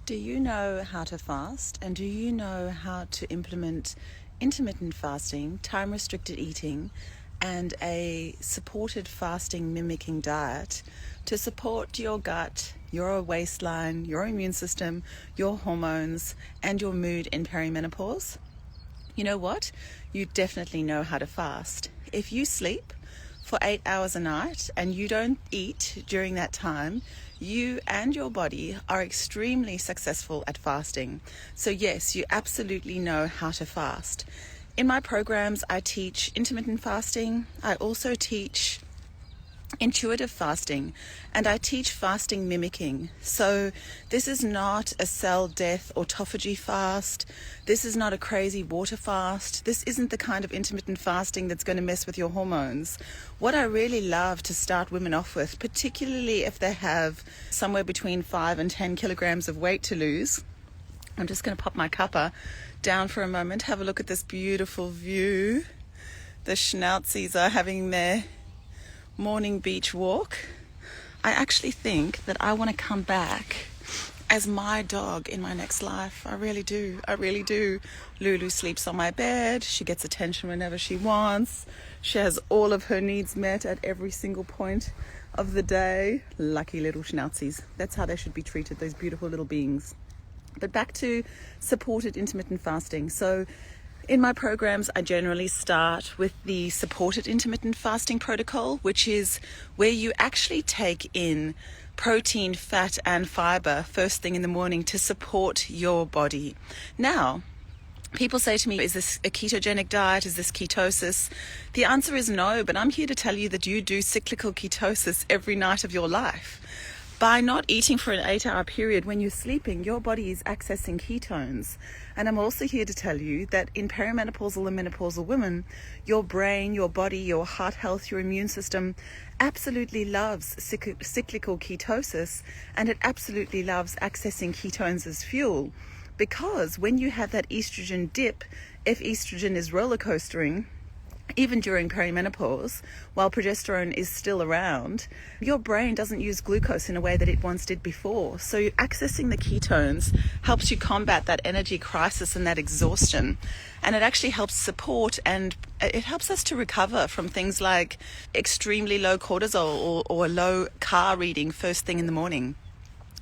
Do you know how to fast, and do you know how to implement intermittent fasting, time-restricted eating, and a supported fasting mimicking diet to support your gut, your waistline, your immune system, your hormones, and your mood in perimenopause? You know what? You definitely know how to fast. If you sleep for 8 hours a night and you don't eat during that time, you and your body are extremely successful at fasting. So yes, you absolutely know how to fast. In my programs, I teach intermittent fasting. I also teach intuitive fasting, and I teach fasting mimicking. So this is not a cell death autophagy fast. This is not a crazy water fast. This isn't the kind of intermittent fasting that's going to mess with your hormones. What I really love to start women off with, particularly if they have somewhere between 5 and 10 kilograms of weight to lose. I'm just going to pop my cuppa down for a moment. Have a look at this beautiful view. The schnauzies are having their morning beach walk. I actually think that I want to come back as my dog in my next life. I really do. Lulu sleeps on my bed. She gets attention whenever she wants. She has all of her needs met at every single point of the day. Lucky little schnauzies. That's how they should be treated, those beautiful little beings. But back to supported intermittent fasting. So in my programs, I generally start with the supported intermittent fasting protocol, which is where you actually take in protein, fat, and fiber first thing in the morning to support your body. Now, people say to me, is this a ketogenic diet? Is this ketosis? The answer is no, but I'm here to tell you that you do cyclical ketosis every night of your life. By not eating for an 8-hour period when you're sleeping, your body is accessing ketones. And I'm also here to tell you that in perimenopausal and menopausal women, your brain, your body, your heart health, your immune system absolutely loves cyclical ketosis, and it absolutely loves accessing ketones as fuel. Because when you have that estrogen dip, if estrogen is roller coastering, even during perimenopause, while progesterone is still around, your brain doesn't use glucose in a way that it once did before. So accessing the ketones helps you combat that energy crisis and that exhaustion. And it actually helps support, and it helps us to recover from things like extremely low cortisol or low car reading first thing in the morning.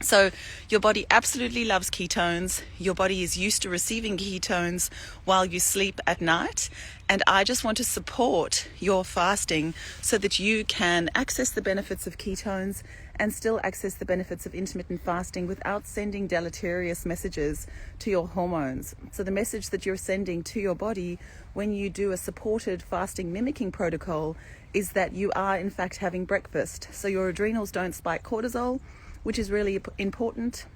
So your body absolutely loves ketones. Your body is used to receiving ketones while you sleep at night. And I just want to support your fasting so that you can access the benefits of ketones and still access the benefits of intermittent fasting without sending deleterious messages to your hormones. So the message that you're sending to your body when you do a supported fasting mimicking protocol is that you are in fact having breakfast. So your adrenals don't spike cortisol, which is really important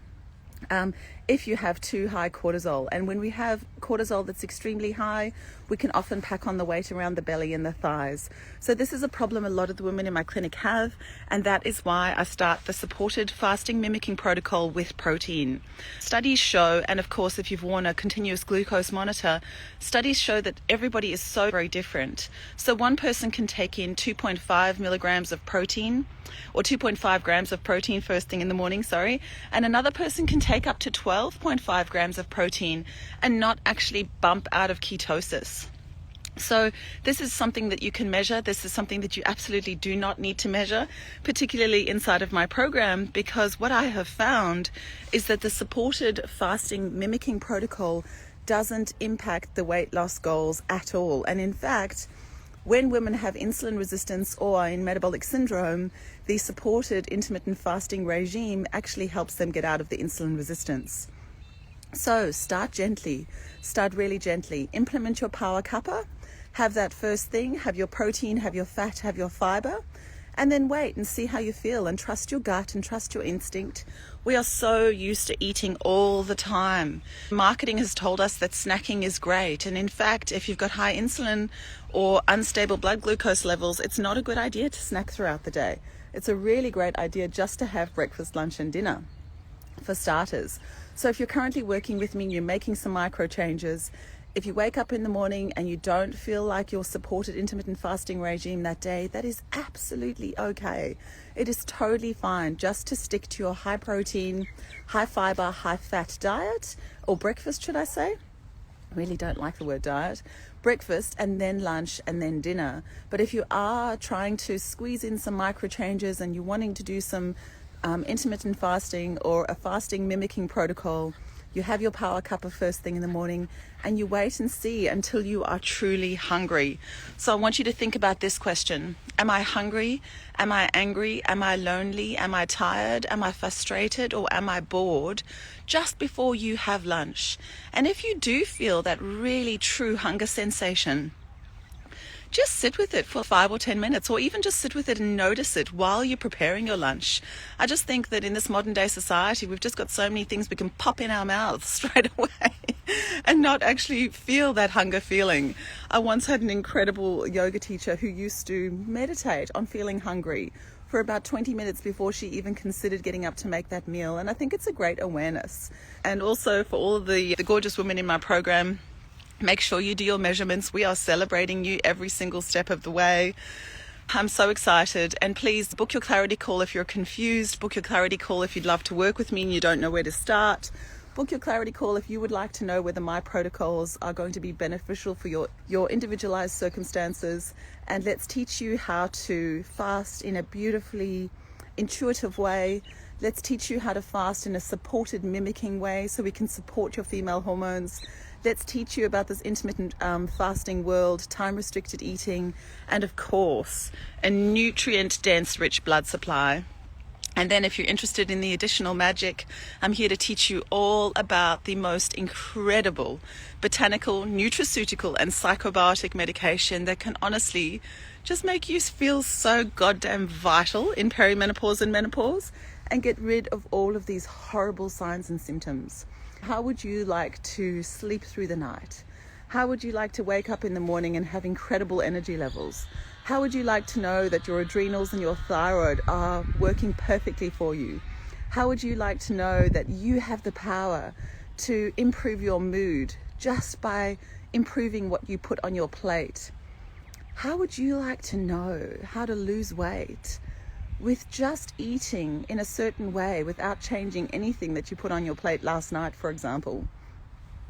if you have too high cortisol. And when we have cortisol that's extremely high, we can often pack on the weight around the belly and the thighs. So this is a problem a lot of the women in my clinic have, and that is why I start the supported fasting mimicking protocol with protein. Studies show, and of course if you've worn a continuous glucose monitor, studies show that everybody is so very different. So one person can take in 2.5 milligrams of protein, or 2.5 grams of protein first thing in the morning, and another person can take up to 12.5 grams of protein and not actually bump out of ketosis. So this is something that you can measure. This is something that you absolutely do not need to measure, particularly inside of my program, because what I have found is that the supported fasting mimicking protocol doesn't impact the weight loss goals at all. And in fact, when women have insulin resistance or are in metabolic syndrome, the supported intermittent fasting regime actually helps them get out of the insulin resistance. So start gently, start really gently. Implement your power cuppa, have that first thing, have your protein, have your fat, have your fiber, and then wait and see how you feel, and trust your gut and trust your instinct. We are so used to eating all the time. Marketing has told us that snacking is great, and in fact, if you've got high insulin or unstable blood glucose levels, it's not a good idea to snack throughout the day. It's a really great idea just to have breakfast, lunch, and dinner for starters. So if you're currently working with me and you're making some micro changes, If you wake up in the morning and you don't feel like your supported intermittent fasting regime that day, that is absolutely okay. It is totally fine just to stick to your high protein, high fiber, high fat diet, or breakfast, should I say. I really don't like the word diet. Breakfast and then lunch and then dinner. But if you are trying to squeeze in some micro changes and you're wanting to do some intermittent fasting or a fasting mimicking protocol, you have your power cuppa first thing in the morning and you wait and see until you are truly hungry. So I want you to think about this question. Am I hungry? Am I angry? Am I lonely? Am I tired? Am I frustrated? Or am I bored? Just before you have lunch. And if you do feel that really true hunger sensation, just sit with it for 5 or 10 minutes, or even just sit with it and notice it while you're preparing your lunch. I just think that in this modern day society, we've just got so many things we can pop in our mouths straight away and not actually feel that hunger feeling. I once had an incredible yoga teacher who used to meditate on feeling hungry for about 20 minutes before she even considered getting up to make that meal. And I think it's a great awareness. And also for all of the gorgeous women in my program, make sure you do your measurements. We are celebrating you every single step of the way. I'm so excited. And please book your clarity call if you're confused. Book your clarity call if you'd love to work with me and you don't know where to start. Book your clarity call if you would like to know whether my protocols are going to be beneficial for your individualized circumstances. And let's teach you how to fast in a beautifully intuitive way. Let's teach you how to fast in a supported mimicking way so we can support your female hormones. Let's teach you about this intermittent fasting world, time-restricted eating, and of course, a nutrient-dense, rich blood supply. And then if you're interested in the additional magic, I'm here to teach you all about the most incredible botanical, nutraceutical, and psychobiotic medication that can honestly just make you feel so goddamn vital in perimenopause and menopause and get rid of all of these horrible signs and symptoms. How would you like to sleep through the night? How would you like to wake up in the morning and have incredible energy levels? How would you like to know that your adrenals and your thyroid are working perfectly for you? How would you like to know that you have the power to improve your mood just by improving what you put on your plate? How would you like to know how to lose weight with just eating in a certain way without changing anything that you put on your plate last night, for example?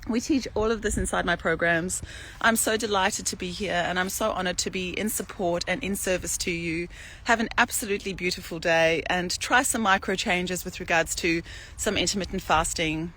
We teach all of this inside my programs. I'm so delighted to be here and I'm so honored to be in support and in service to you. Have an absolutely beautiful day and try some micro changes with regards to some intermittent fasting.